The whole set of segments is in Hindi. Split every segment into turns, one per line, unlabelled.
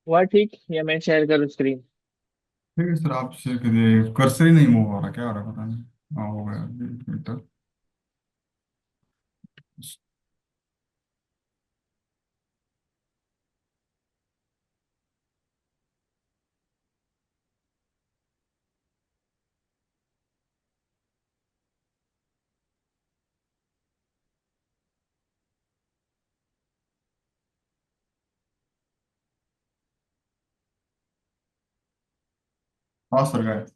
हुआ ठीक या मैं शेयर करूँ स्क्रीन?
ठीक है सर, आप शेयर करिए। कर्सर ही नहीं मूव हो रहा, क्या हो रहा है पता नहीं। हाँ, हो गया। एक मिनट। हाँ सर, गए।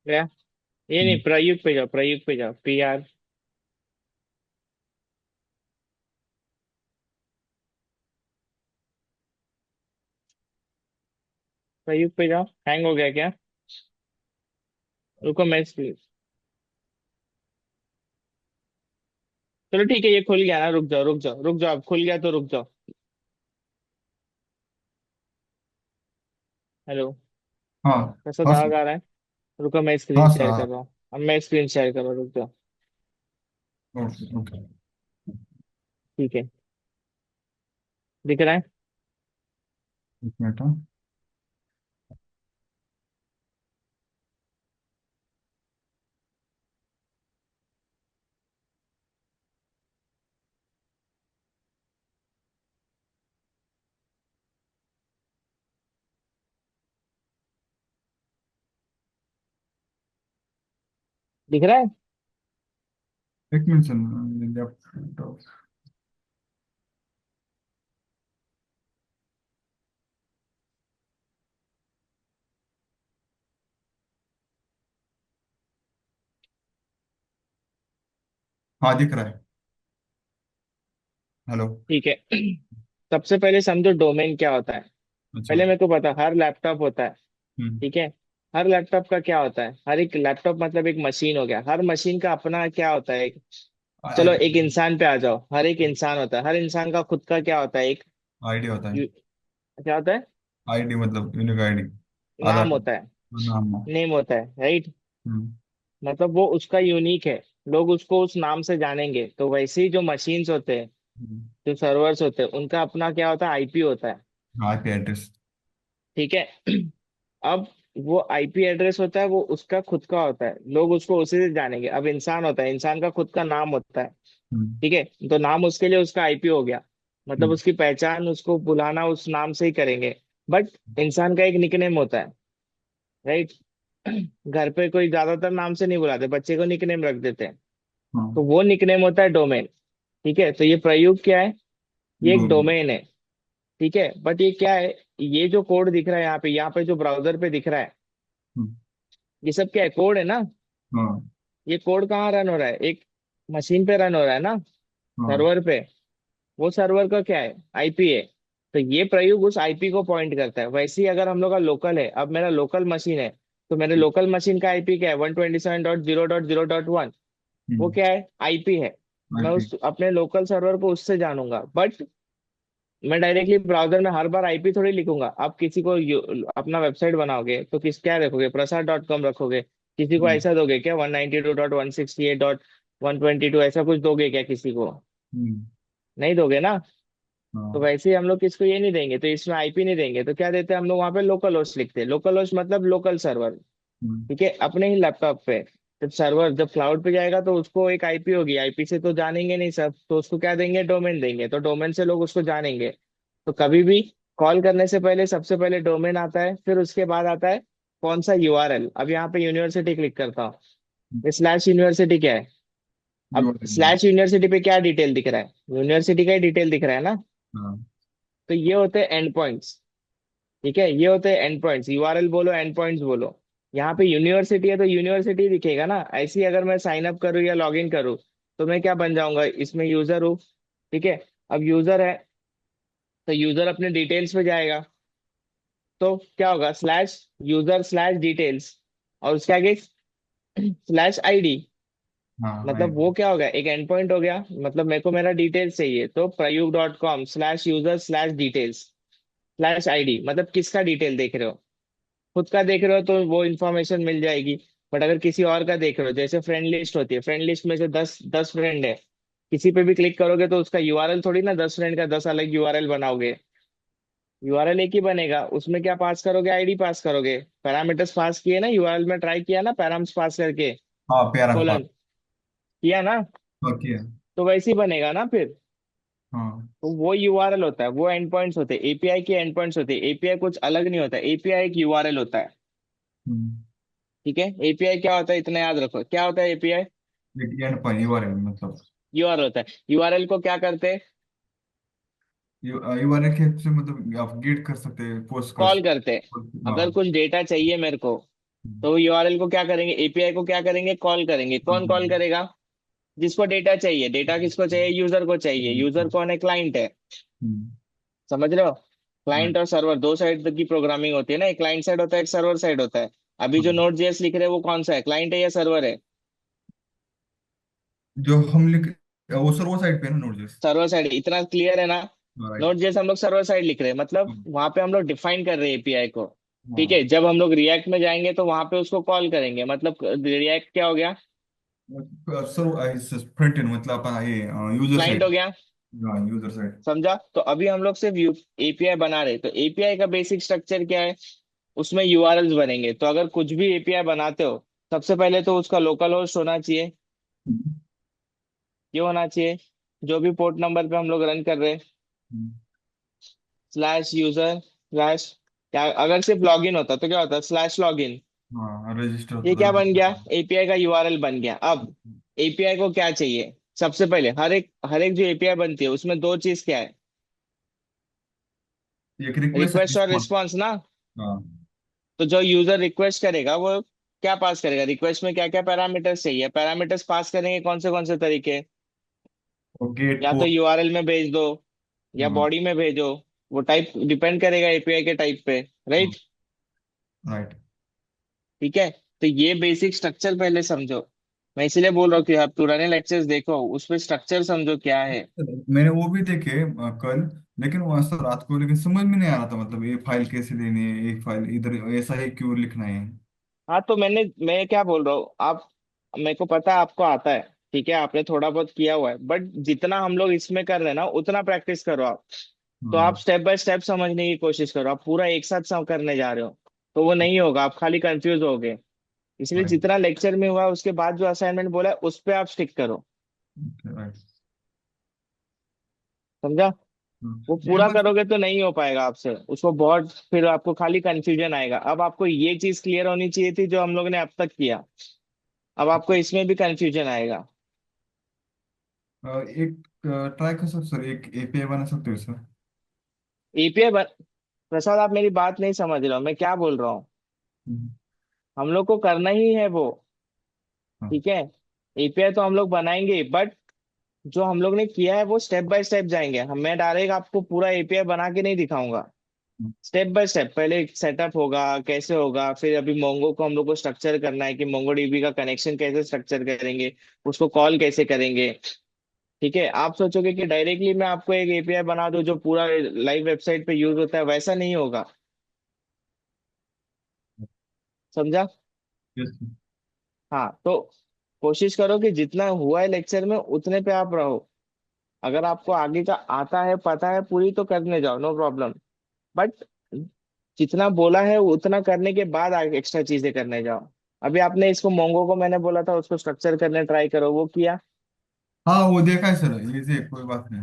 क्या? ये नहीं,
हम्म,
प्रयुक्त पे जाओ, प्रयुक्त पे जाओ, PR। प्रयुक्त पे जाओ। हैंग हो गया क्या? रुको, मैं चलो ठीक है, ये खुल गया ना। रुक जाओ रुक जाओ रुक जाओ, अब खुल गया तो रुक जाओ। हेलो।
हाँ।
कैसा
हाँ
आवाज
सर।
आ रहा है? रुको, मैं
हाँ
स्क्रीन
सर,
शेयर कर
हाँ।
रहा हूँ। अब मैं स्क्रीन शेयर कर रहा हूँ, रुक जाओ।
Okay, okay.
ठीक है। दिख रहा है?
एक मिनट, हाँ।
दिख रहा है?
एक मिनट सर, लेफ्ट। हाँ, दिख रहा है। हेलो।
ठीक है। सबसे पहले समझो डोमेन क्या होता है।
अच्छा।
पहले मेरे को पता, हर लैपटॉप होता है।
हम्म।
ठीक है। हर लैपटॉप का क्या होता है? हर एक लैपटॉप मतलब एक मशीन हो गया। हर मशीन का अपना क्या होता है? चलो
आईडी।
एक इंसान पे आ जाओ। हर एक इंसान होता है, हर इंसान का खुद का क्या होता है? एक
आईडी होता है।
यू- क्या होता है?
आईडी मतलब यूनिक आईडी। आधार
नाम होता है।
कार्ड नाम हो।
नेम होता है, राइट?
हम्म।
मतलब वो उसका यूनिक है। लोग उसको उस नाम से जानेंगे। तो वैसे ही जो मशीन्स होते हैं,
हम्म।
जो सर्वर्स होते हैं, उनका अपना क्या होता है? IP होता है।
हाँ, आईपी एड्रेस।
ठीक है। अब वो IP एड्रेस होता है, वो उसका खुद का होता है। लोग उसको उसी से जानेंगे। अब इंसान होता है, इंसान का खुद का नाम होता है।
हम्म।
ठीक है। तो नाम उसके लिए उसका IP हो गया। मतलब
हम्म।
उसकी पहचान, उसको बुलाना उस नाम से ही करेंगे। बट इंसान का एक निकनेम होता है, राइट? घर पे कोई ज्यादातर नाम से नहीं बुलाते, बच्चे को निकनेम रख देते हैं। तो
हाँ।
वो निकनेम होता है डोमेन। ठीक है। तो ये प्रयोग क्या है? ये एक
डोमेन।
डोमेन है। ठीक है। बट ये क्या है? ये जो कोड दिख रहा है यहाँ पे जो ब्राउजर पे दिख रहा है,
हम्म।
ये सब क्या है? कोड है ना।
हाँ।
ये कोड कहाँ रन हो रहा है? एक मशीन पे रन हो रहा है ना,
हाँ।
सर्वर पे। वो सर्वर का क्या है? IP है। तो ये प्रयोग उस IP को पॉइंट करता है। वैसे ही अगर हम लोग का लोकल है, अब मेरा लोकल मशीन है, तो मेरे लोकल मशीन का IP क्या है? 127.0.0.1। वो
हम्म।
क्या है? IP है। मैं
आईपी।
उस अपने लोकल सर्वर को उससे जानूंगा। बट मैं डायरेक्टली ब्राउजर में हर बार IP थोड़ी लिखूंगा। आप किसी को अपना वेबसाइट बनाओगे तो किस क्या रखोगे? प्रसाद.com रखोगे? किसी को
हम्म।
ऐसा दोगे क्या? 192.168.122 ऐसा कुछ दोगे क्या किसी को?
हम्म।
नहीं दोगे ना। तो
हाँ।
वैसे ही हम लोग किसको ये नहीं देंगे, तो इसमें IP नहीं देंगे, तो क्या देते हैं हम लोग? वहां पे लोकल होस्ट लिखते हैं। लोकल होस्ट मतलब लोकल सर्वर।
हम्म।
ठीक है, अपने ही लैपटॉप पे। जब सर्वर जब क्लाउड पे जाएगा तो उसको एक IP होगी। IP से तो जानेंगे नहीं सब, तो उसको क्या देंगे? डोमेन देंगे। तो डोमेन से लोग उसको जानेंगे। तो कभी भी कॉल करने से पहले सबसे पहले डोमेन आता है, फिर उसके बाद आता है कौन सा URL। अब यहाँ पे यूनिवर्सिटी क्लिक करता हूँ। स्लैश यूनिवर्सिटी क्या है? अब
यूआरएल।
स्लैश यूनिवर्सिटी पे क्या डिटेल दिख रहा है? यूनिवर्सिटी का ही डिटेल दिख रहा है ना।
हाँ।
तो ये होते हैं एंड पॉइंट्स। ठीक है, ये होते हैं एंड पॉइंट्स। URL बोलो, एंड पॉइंट्स बोलो। यहाँ पे यूनिवर्सिटी है तो यूनिवर्सिटी दिखेगा ना। ऐसे ही अगर मैं साइन अप करूँ या लॉग इन करूँ, तो मैं क्या बन जाऊंगा? इसमें यूजर हूँ। ठीक है। अब यूजर है, तो यूजर अपने डिटेल्स पे जाएगा। तो क्या होगा? स्लैश यूजर स्लैश डिटेल्स, और उसके आगे स्लैश ID।
हाँ,
मतलब
आईडी।
वो क्या हो गया? एक एंड पॉइंट हो गया। मतलब मेरे को मेरा डिटेल्स चाहिए, तो prayug.com/user/details /ID। मतलब किसका डिटेल देख रहे हो? खुद का देख रहे हो तो वो इन्फॉर्मेशन मिल जाएगी। बट अगर किसी और का देख रहे हो, जैसे फ्रेंड लिस्ट होती है, फ्रेंड लिस्ट में से 10 10 फ्रेंड है, किसी पे भी क्लिक करोगे तो उसका यूआरएल थोड़ी ना 10 फ्रेंड का 10 अलग यूआरएल बनाओगे। यूआरएल एक ही बनेगा, उसमें क्या पास करोगे, आईडी पास करोगे। पैरामीटर्स पास किए ना यूआरएल में, ट्राई किया ना पैराम्स पास करके,
हाँ पैरम पास।
कोलन किया ना,
ओके।
तो वैसे ही बनेगा ना फिर।
हाँ।
तो वो यूआरएल होता है, वो एंड पॉइंट्स होते हैं, एपीआई के एंड पॉइंट्स होते हैं। एपीआई कुछ अलग नहीं होता, एपीआई एक यूआरएल होता है।
हम्म।
ठीक है, एपीआई क्या होता है इतना याद रखो, क्या होता है एपीआई।
एक एंड पॉइंट यूआरएल मतलब।
यूआरएल होता है, यूआरएल को क्या करते हैं,
यूआरएल के help से मतलब आप गेट कर सकते हैं, पोस्ट कर
कॉल करते हैं।
सकते।
अगर
हाँ।
कुछ डेटा चाहिए मेरे को,
हम्म।
तो यूआरएल को क्या करेंगे, एपीआई को क्या करेंगे, कॉल करेंगे।
हाँ,
कौन कॉल
हाँ,
करेगा, जिसको डेटा चाहिए। डेटा किसको चाहिए, यूजर को चाहिए। यूजर
हाँ।
कौन है, क्लाइंट है।
हम्म।
समझ रहे हो,
right,
क्लाइंट और सर्वर दो साइड की प्रोग्रामिंग होती है ना, एक क्लाइंट साइड होता है, एक सर्वर साइड होता है। अभी जो
हाँ।
नोड जेएस लिख रहे हैं वो कौन सा है, क्लाइंट है या सर्वर है।
जो हम लिख, वो सर्वर साइड पे है ना नोड.js।
सर्वर साइड, इतना क्लियर है ना।
राइट।
नोट जेएस हम लोग सर्वर साइड लिख रहे हैं, मतलब वहां पे हम लोग डिफाइन कर रहे हैं एपीआई को। ठीक
हाँ।
है, जब हम लोग रिएक्ट में जाएंगे तो वहां पे उसको कॉल करेंगे, मतलब रिएक्ट क्या हो गया,
सर्वर फ्रंट एंड मतलब अपन ये यूजर
क्लाइंट हो
साइड।
गया।
हाँ यूजर साइड।
समझा, तो अभी हम लोग सिर्फ एपीआई बना रहे, तो एपीआई का बेसिक स्ट्रक्चर क्या है, उसमें यूआरएल्स बनेंगे। तो अगर कुछ भी एपीआई बनाते हो, सबसे पहले तो उसका लोकल होस्ट होना चाहिए। ये होना चाहिए, जो भी पोर्ट नंबर पे हम लोग रन कर रहे हैं, स्लैश यूजर स्लैश, क्या अगर सिर्फ लॉगिन होता तो क्या होता, स्लैश लॉगिन।
हाँ रजिस्टर
ये
होता
क्या बन गया,
था।
एपीआई का यूआरएल बन गया। अब एपीआई को क्या चाहिए, सबसे पहले हर एक जो एपीआई बनती है उसमें दो चीज क्या है,
एक रिक्वेस्ट
रिक्वेस्ट और
रिस्पॉन्स।
रिस्पॉन्स ना।
हाँ।
तो जो यूजर रिक्वेस्ट करेगा वो क्या पास करेगा, रिक्वेस्ट में क्या क्या पैरामीटर्स चाहिए, पैरामीटर्स पास करेंगे कौन से तरीके,
और गेट
या तो
पोस्ट।
यूआरएल में भेज दो या
हाँ।
बॉडी में भेजो। वो टाइप डिपेंड करेगा एपीआई के टाइप पे, राइट।
राइट।
ठीक है, तो ये बेसिक स्ट्रक्चर पहले समझो। मैं इसीलिए बोल रहा हूँ कि आप पुराने लेक्चर्स देखो, उसमें स्ट्रक्चर समझो क्या है।
मैंने वो भी देखे कल, लेकिन वो ऐसा रात को, लेकिन समझ में नहीं आ रहा था मतलब ये फाइल कैसे लेनी है, एक फाइल इधर ऐसा है क्यों लिखना है।
हाँ तो मैं क्या बोल रहा हूँ, आप, मेरे को पता है आपको आता है। ठीक है, आपने थोड़ा बहुत किया हुआ है, बट जितना हम लोग इसमें कर रहे हैं ना उतना प्रैक्टिस करो आप। तो आप
हाँ।
स्टेप बाय स्टेप समझने की कोशिश करो, आप पूरा एक साथ सब करने जा रहे हो तो वो नहीं होगा, आप खाली कंफ्यूज होगे। इसलिए
राइट।
जितना लेक्चर में हुआ है, उसके बाद जो असाइनमेंट बोला है उस पे आप स्टिक करो।
राइट।
समझा, वो
ये
पूरा
मतलब।
करोगे तो नहीं हो पाएगा आपसे, उसको बहुत फिर आपको खाली कंफ्यूजन आएगा। अब आपको ये चीज क्लियर होनी चाहिए थी जो हम लोग ने अब तक किया, अब आपको इसमें भी कंफ्यूजन आएगा।
एक ट्राई कर सकते सर, एक एपीआई बना सकते हो सर।
एपीआई, प्रसाद आप मेरी बात नहीं समझ रहे हो, मैं क्या बोल रहा हूँ।
हम्म।
हम लोग को करना ही है वो।
हाँ।
ठीक है, एपीआई तो हम लोग बनाएंगे, बट जो हम लोग ने किया है वो स्टेप बाय स्टेप जाएंगे हम। मैं डायरेक्ट आपको पूरा एपीआई बना के नहीं दिखाऊंगा, स्टेप बाय स्टेप। पहले सेटअप होगा, कैसे होगा, फिर अभी मोंगो को हम लोग को स्ट्रक्चर करना है कि मोंगो डीबी का कनेक्शन कैसे स्ट्रक्चर करेंगे, उसको कॉल कैसे करेंगे। ठीक है, आप सोचोगे कि डायरेक्टली मैं आपको एक एपीआई बना दूं जो पूरा लाइव वेबसाइट पे यूज होता है, वैसा नहीं होगा। समझा।
यस।
हाँ तो कोशिश करो कि जितना हुआ है लेक्चर में उतने पे आप रहो। अगर आपको आगे का आता है, पता है पूरी, तो करने जाओ, नो प्रॉब्लम। बट जितना बोला है उतना करने के बाद आगे एक्स्ट्रा चीजें करने जाओ। अभी आपने इसको मोंगो को मैंने बोला था उसको स्ट्रक्चर करने ट्राई करो, वो किया।
हाँ वो देखा है सर, इजी कोई बात नहीं।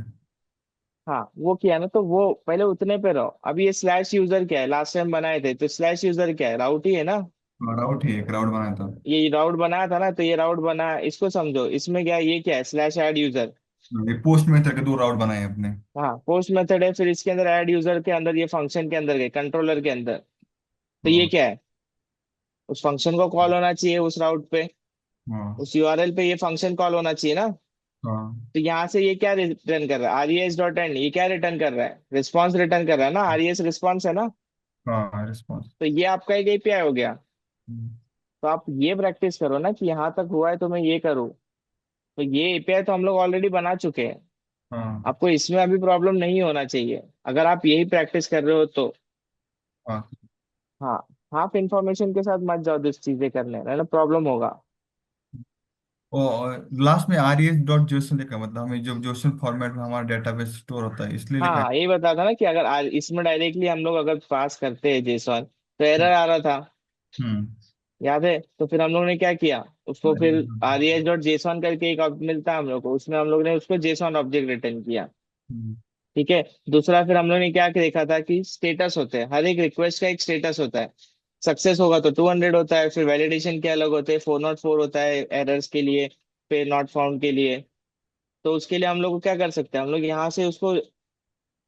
हाँ वो किया ना, तो वो पहले उतने पे रहो। अभी ये स्लैश यूजर क्या है, लास्ट टाइम बनाए थे तो स्लैश यूजर क्या है, राउट ही है ना।
राउट ही एक राउट बनाया था।
ये राउट बनाया था ना, तो ये राउट बना, इसको समझो, इसमें क्या है, ये क्या है, स्लैश ऐड यूजर।
ये पोस्ट मेथड के दो राउट बनाए अपने।
हाँ पोस्ट मेथड है, फिर इसके अंदर ऐड यूजर के अंदर ये फंक्शन के अंदर गए, कंट्रोलर के अंदर। तो ये
हाँ।
क्या है, उस फंक्शन को कॉल होना चाहिए उस राउट पे,
हाँ।
उस यूआरएल पे ये फंक्शन कॉल होना चाहिए ना।
हाँ।
तो यहाँ से ये क्या रिटर्न कर रहा है, आरईएस डॉट एंड, ये क्या रिटर्न कर रहा है, रिस्पॉन्स रिटर्न कर रहा है ना, आरईएस रिस्पॉन्स है ना।
हाँ रिस्पॉन्स।
तो ये आपका एक एपीआई हो गया। तो आप ये प्रैक्टिस करो ना कि यहाँ तक हुआ है तो मैं ये करूँ। तो ये एपीआई तो हम लोग ऑलरेडी बना चुके हैं,
हाँ।
आपको इसमें अभी प्रॉब्लम नहीं होना चाहिए, अगर आप यही प्रैक्टिस कर रहे हो तो।
हाँ।
हाँ, हाफ इंफॉर्मेशन के साथ मत जाओ, दिस चीजें करने, है ना, प्रॉब्लम होगा।
और लास्ट में RES.json लिखा है, मतलब हमें जो जोसन फॉर्मेट में हमारा डेटाबेस स्टोर होता है, इसलिए लिखा है।
हाँ यही बता था ना कि अगर आज इसमें डायरेक्टली हम लोग अगर पास करते हैं जेसॉन तो एरर आ रहा था,
हम्म।
याद है? तो फिर हम लोग ने क्या किया, उसको फिर
हम्म।
RES.json करके एक मिलता है हम लोग को, उसमें हम लोग ने उसको जेसॉन ऑब्जेक्ट रिटर्न किया।
हम्म।
ठीक है। दूसरा फिर हम लोग ने क्या देखा था कि स्टेटस होते हैं, हर एक रिक्वेस्ट का एक स्टेटस होता है। सक्सेस होगा तो 200 होता है, फिर वैलिडेशन के अलग होते हैं, 404 होता है एरर्स के लिए, फिर नॉट फाउंड के लिए। तो उसके लिए हम लोग को क्या कर सकते हैं, हम लोग यहाँ से उसको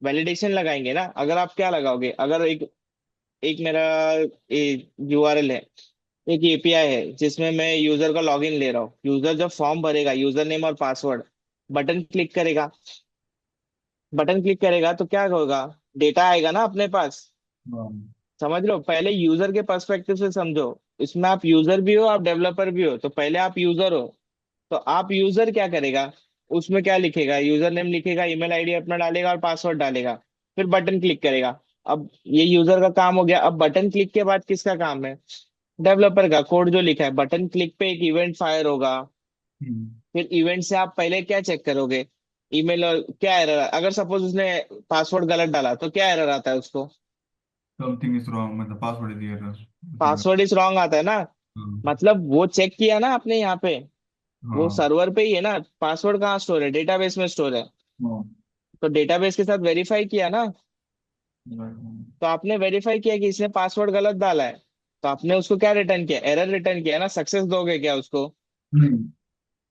वैलिडेशन लगाएंगे ना। अगर आप क्या लगाओगे, अगर एक एक मेरा URL है, एक API है जिसमें मैं यूजर का लॉगिन ले रहा हूँ, यूजर जब फॉर्म भरेगा, यूजर नेम और पासवर्ड, बटन क्लिक करेगा, बटन क्लिक करेगा तो क्या होगा, डेटा आएगा ना अपने पास।
हाँ।
समझ लो, पहले यूजर के पर्सपेक्टिव से समझो। इसमें आप यूजर भी हो, आप डेवलपर भी हो, तो पहले आप यूजर हो। तो आप यूजर क्या करेगा, उसमें क्या लिखेगा, यूजर नेम लिखेगा, ईमेल आईडी अपना डालेगा और पासवर्ड डालेगा, फिर बटन क्लिक करेगा। अब ये यूजर का काम हो गया। अब बटन क्लिक के बाद किसका काम है, डेवलपर का। कोड जो लिखा है, बटन क्लिक पे एक इवेंट फायर होगा।
हम्म।
फिर इवेंट से आप पहले क्या चेक करोगे, ईमेल और क्या एरर। अगर सपोज उसने पासवर्ड गलत डाला तो क्या एरर आता है उसको,
समथिंग इज रॉन्ग, मतलब पासवर्ड दिया था।
पासवर्ड इज रॉन्ग आता है ना।
हाँ।
मतलब वो चेक किया ना आपने यहाँ पे, वो
हाँ।
सर्वर पे ही है ना। पासवर्ड कहाँ स्टोर है, डेटाबेस में स्टोर है।
हाँ।
तो डेटाबेस के साथ वेरीफाई किया ना। तो आपने वेरीफाई किया कि इसने पासवर्ड गलत डाला है, तो आपने उसको क्या रिटर्न किया, एरर रिटर्न किया ना। सक्सेस दोगे क्या उसको,
नहीं।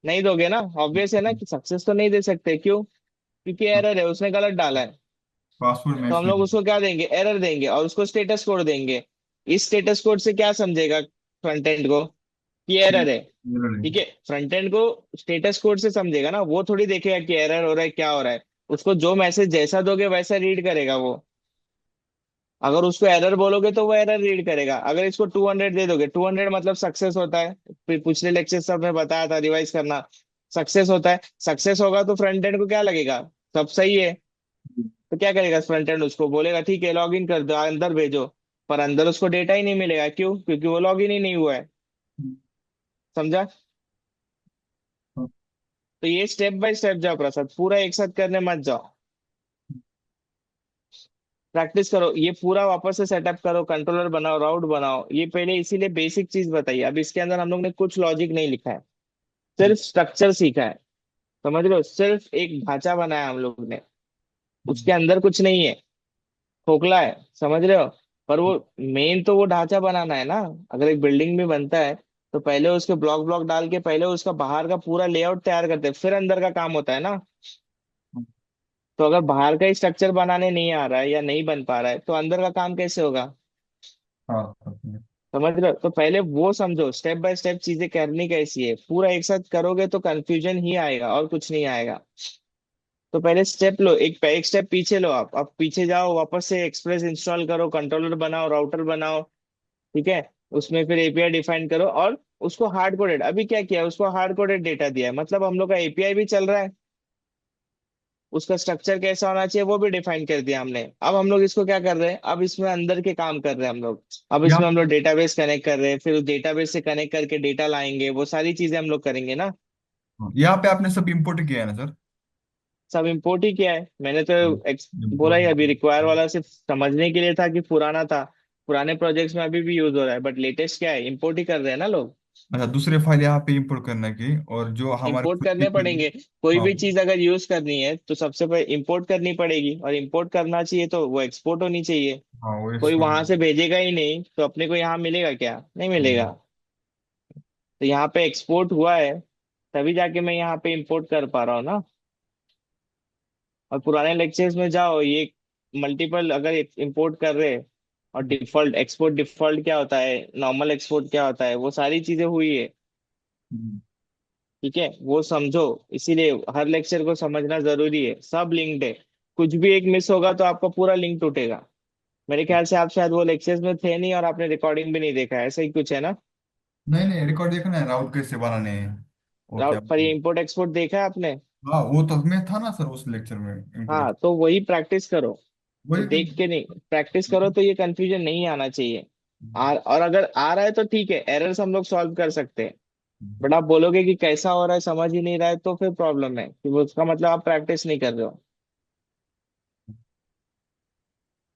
नहीं दोगे ना। ऑब्वियस है ना कि सक्सेस तो नहीं दे सकते, क्यों? क्योंकि एरर है, उसने गलत डाला है।
पासवर्ड
तो
मैच
हम लोग
नहीं।
उसको क्या देंगे, एरर देंगे और उसको स्टेटस कोड देंगे। इस स्टेटस कोड से क्या समझेगा फ्रंट एंड को, कि एरर है।
नहीं।
ठीक है, फ्रंट एंड को स्टेटस कोड से समझेगा ना, वो थोड़ी देखेगा कि एरर हो रहा है क्या हो रहा है। उसको जो मैसेज जैसा दोगे वैसा रीड करेगा वो। अगर उसको एरर बोलोगे तो वो एरर रीड करेगा। अगर इसको 200 दे दोगे, 200 मतलब सक्सेस होता है। फिर पिछले लेक्चर सब में बताया था, रिवाइज करना। सक्सेस होता है, सक्सेस होगा तो फ्रंट एंड को क्या लगेगा, सब सही है। तो क्या करेगा फ्रंट एंड, उसको बोलेगा ठीक है लॉग इन कर दो, अंदर भेजो। पर अंदर उसको डेटा ही नहीं मिलेगा, क्यों? क्योंकि वो लॉग इन ही नहीं हुआ है। समझा? तो ये स्टेप बाय स्टेप जाओ प्रसाद, पूरा एक साथ करने मत जाओ। प्रैक्टिस करो, ये पूरा वापस से सेटअप करो, कंट्रोलर बनाओ, राउट बनाओ। ये पहले इसीलिए बेसिक चीज बताइए। अब इसके अंदर हम लोग ने कुछ लॉजिक नहीं लिखा है, सिर्फ स्ट्रक्चर सीखा है। समझ रहे हो, सिर्फ एक ढांचा बनाया हम लोग ने, उसके अंदर कुछ नहीं है, खोखला है। समझ रहे हो? पर वो मेन तो वो ढांचा बनाना है ना। अगर एक बिल्डिंग भी बनता है तो पहले उसके ब्लॉक ब्लॉक डाल के पहले उसका बाहर का पूरा लेआउट तैयार करते हैं, फिर अंदर का काम होता है ना। तो अगर बाहर का ही स्ट्रक्चर बनाने नहीं आ रहा है या नहीं बन पा रहा है तो अंदर का काम कैसे होगा?
हाँ।
समझ रहे हो? तो पहले वो समझो, स्टेप बाय स्टेप चीजें करनी कैसी है, पूरा एक साथ करोगे तो कंफ्यूजन ही आएगा और कुछ नहीं आएगा। तो पहले स्टेप लो, एक स्टेप पीछे लो। आप अब पीछे जाओ, वापस से एक्सप्रेस इंस्टॉल करो, कंट्रोलर बनाओ, राउटर बनाओ। ठीक है। उसमें फिर API डिफाइन करो और उसको हार्ड कोडेड, अभी क्या किया है, उसको हार्ड कोडेड डेटा दिया है, मतलब हम लोग का API भी चल रहा है। उसका स्ट्रक्चर कैसा होना चाहिए वो भी डिफाइन कर दिया हमने। अब हम लोग इसको क्या कर रहे हैं, अब इसमें अंदर के काम कर रहे हैं हम लोग। अब इसमें हम
यहाँ
लोग डेटाबेस कनेक्ट कर रहे हैं, फिर उस डेटाबेस से कनेक्ट करके डेटा लाएंगे, वो सारी चीजें हम लोग करेंगे ना।
यहाँ पे आपने सब इंपोर्ट किया है ना सर?
सब इम्पोर्ट ही किया है मैंने तो। बोला ही अभी,
इंपोर्ट।
रिक्वायर वाला सिर्फ समझने के लिए था कि पुराना था, पुराने प्रोजेक्ट्स में अभी भी यूज हो रहा है, बट लेटेस्ट क्या है, इम्पोर्ट ही कर रहे हैं ना लोग।
अच्छा, दूसरे फाइल यहाँ पे इंपोर्ट करने की, और जो हमारे
इंपोर्ट
खुद की
करने
फाइल।
पड़ेंगे। कोई
हाँ।
भी चीज अगर यूज करनी है तो सबसे पहले इंपोर्ट करनी पड़ेगी, और इंपोर्ट करना चाहिए तो वो एक्सपोर्ट होनी चाहिए।
हाँ, वो
कोई
एक्सपोर्ट।
वहां से भेजेगा ही नहीं तो अपने को यहाँ मिलेगा क्या, नहीं मिलेगा। तो यहाँ पे एक्सपोर्ट हुआ है, तभी जाके मैं यहाँ पे इंपोर्ट कर पा रहा हूँ ना। और पुराने लेक्चर्स में जाओ, ये मल्टीपल अगर इंपोर्ट कर रहे हैं, और डिफॉल्ट एक्सपोर्ट, डिफॉल्ट क्या होता है, नॉर्मल एक्सपोर्ट क्या होता है, वो सारी चीजें हुई है। ठीक है, वो समझो। इसीलिए हर लेक्चर को समझना जरूरी है, सब लिंक्ड है। कुछ भी एक मिस होगा तो आपका पूरा लिंक टूटेगा। मेरे ख्याल से आप शायद वो लेक्चर्स में थे नहीं और आपने रिकॉर्डिंग भी नहीं देखा है, ऐसा ही कुछ है ना।
नहीं नहीं, रिकॉर्ड देखना है, राउट कैसे बनाने हैं। वो क्या।
राउट पर ये इंपोर्ट एक्सपोर्ट देखा है आपने?
हाँ, वो तो मैं था ना सर उस लेक्चर में,
हाँ,
इंपोर्ट।
तो वही प्रैक्टिस करो। वो
वही तो।
देख के नहीं, प्रैक्टिस करो तो ये कंफ्यूजन नहीं आना चाहिए। और अगर आ रहा है तो ठीक है, एरर्स हम लोग सॉल्व कर सकते हैं। बट आप बोलोगे कि कैसा हो रहा है समझ ही नहीं रहा है, तो फिर प्रॉब्लम है कि वो, उसका मतलब आप प्रैक्टिस नहीं कर रहे हो।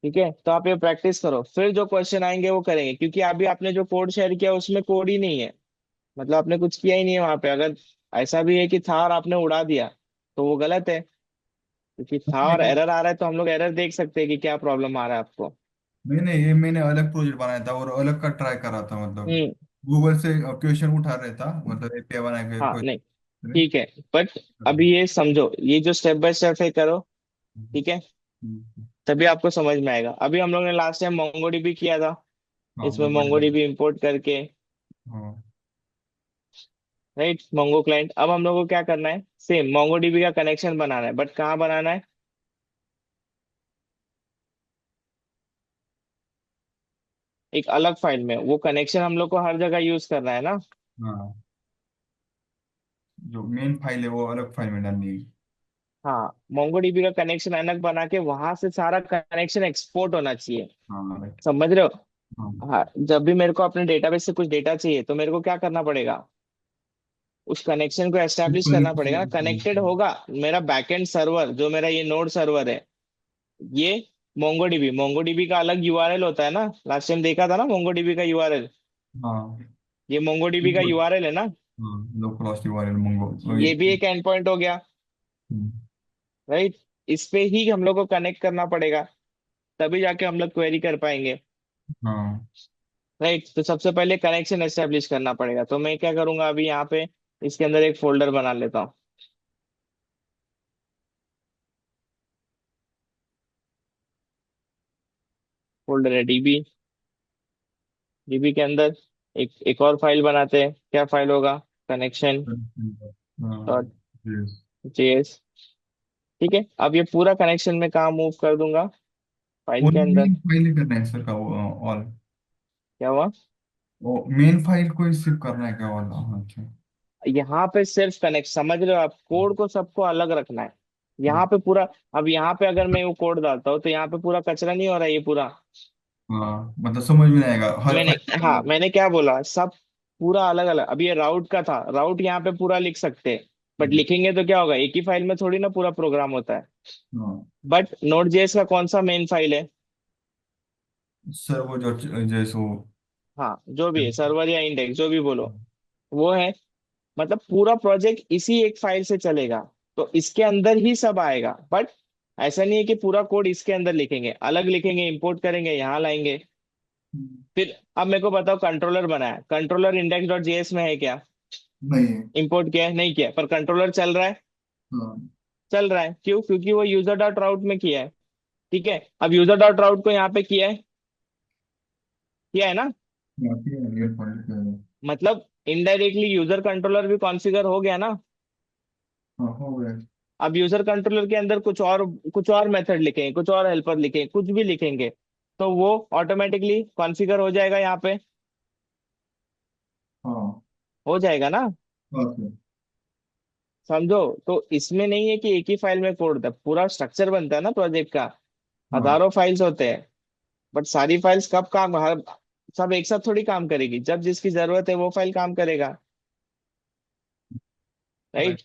ठीक है, तो आप ये प्रैक्टिस करो, फिर जो क्वेश्चन आएंगे वो करेंगे, क्योंकि अभी आपने जो कोड शेयर किया उसमें कोड ही नहीं है। मतलब आपने कुछ किया ही नहीं है वहां पे। अगर ऐसा भी है कि था और आपने उड़ा दिया, तो वो गलत है, क्योंकि था और
नहीं
एरर आ रहा है तो हम लोग एरर देख सकते हैं कि क्या प्रॉब्लम आ रहा है आपको।
मैंने ये मैंने अलग प्रोजेक्ट बनाया था और अलग का ट्राई करा था, मतलब
हम्म।
गूगल से क्वेश्चन उठा रहा था, मतलब एपीआई बना के
हाँ नहीं,
क्वेश्चन।
ठीक है, बट अभी ये समझो, ये जो स्टेप बाय स्टेप है करो। ठीक है, तभी आपको समझ में आएगा। अभी हम लोग ने लास्ट टाइम मोंगोडीबी किया था,
हाँ
इसमें
मंगोडीबी।
मोंगोडीबी इंपोर्ट करके,
हाँ
राइट, मोंगो क्लाइंट। अब हम लोग को क्या करना है, सेम मोंगोडीबी का कनेक्शन बनाना है, बट कहाँ बनाना है, एक अलग फाइल में। वो कनेक्शन हम लोग को हर जगह यूज करना है ना।
हाँ, जो मेन फाइल है वो अलग फाइल में डालनी है।
हाँ, मोंगोडीबी का कनेक्शन अलग बना के वहां से सारा कनेक्शन एक्सपोर्ट होना चाहिए।
हाँ राइट।
समझ रहे हो।
हाँ
हाँ, जब भी मेरे को अपने डेटाबेस से कुछ डेटा चाहिए तो मेरे को क्या करना पड़ेगा, उस कनेक्शन को एस्टेब्लिश करना पड़ेगा ना। कनेक्टेड होगा मेरा बैकएंड सर्वर, जो मेरा ये नोड सर्वर है, ये मोंगोडीबी, मोंगोडीबी का अलग यूआरएल होता है ना। लास्ट टाइम देखा था ना मोंगोडीबी का यूआरएल,
हाँ
ये मोंगोडीबी का यूआरएल है ना।
हाँ, लोकल हॉस्ट यूआरएल मंगो
ये भी एक एंड पॉइंट हो गया,
हम्म,
राइट। इस पे ही हम लोग को कनेक्ट करना पड़ेगा, तभी जाके हम लोग क्वेरी कर पाएंगे,
हाँ
राइट। तो सबसे पहले कनेक्शन एस्टेब्लिश करना पड़ेगा। तो मैं क्या करूंगा अभी यहाँ पे, इसके अंदर एक फोल्डर बना लेता हूँ। फोल्डर है डीबी, डीबी के अंदर एक और फाइल बनाते हैं। क्या फाइल होगा, कनेक्शन
हाँ
डॉट
yes।
जेएस। ठीक है, अब ये पूरा कनेक्शन में कहाँ मूव कर दूंगा, फाइल
और
के अंदर।
मेन फाइल ही करना है सर का वो ऑल,
क्या हुआ,
वो मेन फाइल को ही सिर्फ करना है क्या वाला? हाँ, अच्छा।
यहाँ पे सिर्फ कनेक्ट, समझ रहे हो आप, कोड को सबको अलग रखना है यहाँ पे पूरा। अब यहाँ पे अगर मैं वो कोड डालता हूँ तो यहाँ पे पूरा कचरा नहीं हो रहा है ये पूरा।
हाँ मतलब समझ में नहीं आएगा हर
मैंने, हाँ
फाइल।
मैंने क्या बोला, सब पूरा अलग अलग। अब ये राउट का था, राउट यहाँ पे पूरा लिख सकते हैं, बट लिखेंगे तो क्या होगा, एक ही फाइल में थोड़ी ना पूरा प्रोग्राम होता है।
हाँ
बट नोड जेएस का कौन सा मेन फाइल है,
सर वो जो जैसे वो।
हाँ जो भी है, सर्वर या इंडेक्स जो भी बोलो, वो है। मतलब पूरा प्रोजेक्ट इसी एक फाइल से चलेगा, तो इसके अंदर ही सब आएगा। बट ऐसा नहीं है कि पूरा कोड इसके अंदर लिखेंगे, अलग लिखेंगे, इंपोर्ट करेंगे, यहाँ लाएंगे। फिर अब मेरे को बताओ, कंट्रोलर बनाया, कंट्रोलर इंडेक्स डॉट जेएस में है क्या,
नहीं है।
इंपोर्ट किया है, नहीं किया, पर कंट्रोलर चल रहा है।
हाँ
चल रहा है क्यों, क्योंकि वो यूजर डॉट राउट में किया है। ठीक है, अब यूजर डॉट राउट को यहाँ पे किया है, किया है ना।
हाँ, ठीक है, ये पॉइंट पे है।
मतलब इनडायरेक्टली यूजर कंट्रोलर भी कॉन्फ़िगर हो गया ना।
हाँ हो गया।
अब यूजर कंट्रोलर के अंदर कुछ और मेथड लिखेंगे, कुछ और हेल्पर लिखेंगे, कुछ भी लिखेंगे, तो वो ऑटोमेटिकली कॉन्फ़िगर हो जाएगा यहाँ पे,
हाँ
हो जाएगा ना।
ओके।
समझो, तो इसमें नहीं है कि एक ही फाइल में कोड था, पूरा स्ट्रक्चर बनता है ना प्रोजेक्ट का,
हाँ
हजारों फाइल्स होते हैं। बट सारी फाइल्स कब काम, हर सब एक साथ थोड़ी काम करेगी, जब जिसकी जरूरत है वो फाइल काम करेगा,
राइट।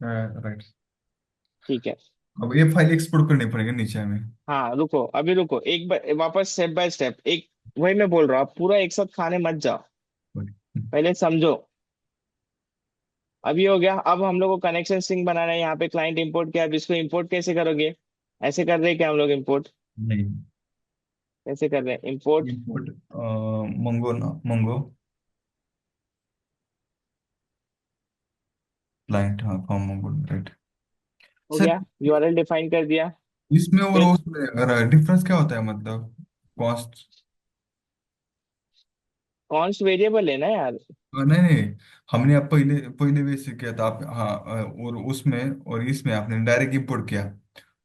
राइट।
राइट।
ठीक है,
अब ये फाइल एक्सपोर्ट करनी पड़ेगी नीचे हमें।
हाँ रुको, अभी रुको, एक बार वापस स्टेप बाय स्टेप, एक वही मैं बोल रहा हूँ, आप पूरा एक साथ खाने मत जाओ, पहले समझो। अभी हो गया, अब हम लोग को कनेक्शन स्ट्रिंग बनाना है, यहाँ पे क्लाइंट इंपोर्ट किया। अब इसको इंपोर्ट कैसे करोगे, ऐसे कर रहे हैं क्या हम लोग इंपोर्ट,
नहीं,
कैसे कर रहे हैं इंपोर्ट,
इंपोर्ट मंगो ना मंगो क्लाइंट, हाँ फ्रॉम मंगो राइट।
हो
सर
गया, यूआरएल डिफाइन कर दिया।
इसमें और
फिर
उसमें डिफरेंस क्या होता है, मतलब कॉस्ट?
कॉन्स्ट वेरिएबल है ना यार।
नहीं नहीं, हमने अब पहले पहले भी ऐसे किया था आप, हाँ और उसमें और इसमें आपने डायरेक्ट इंपोर्ट किया,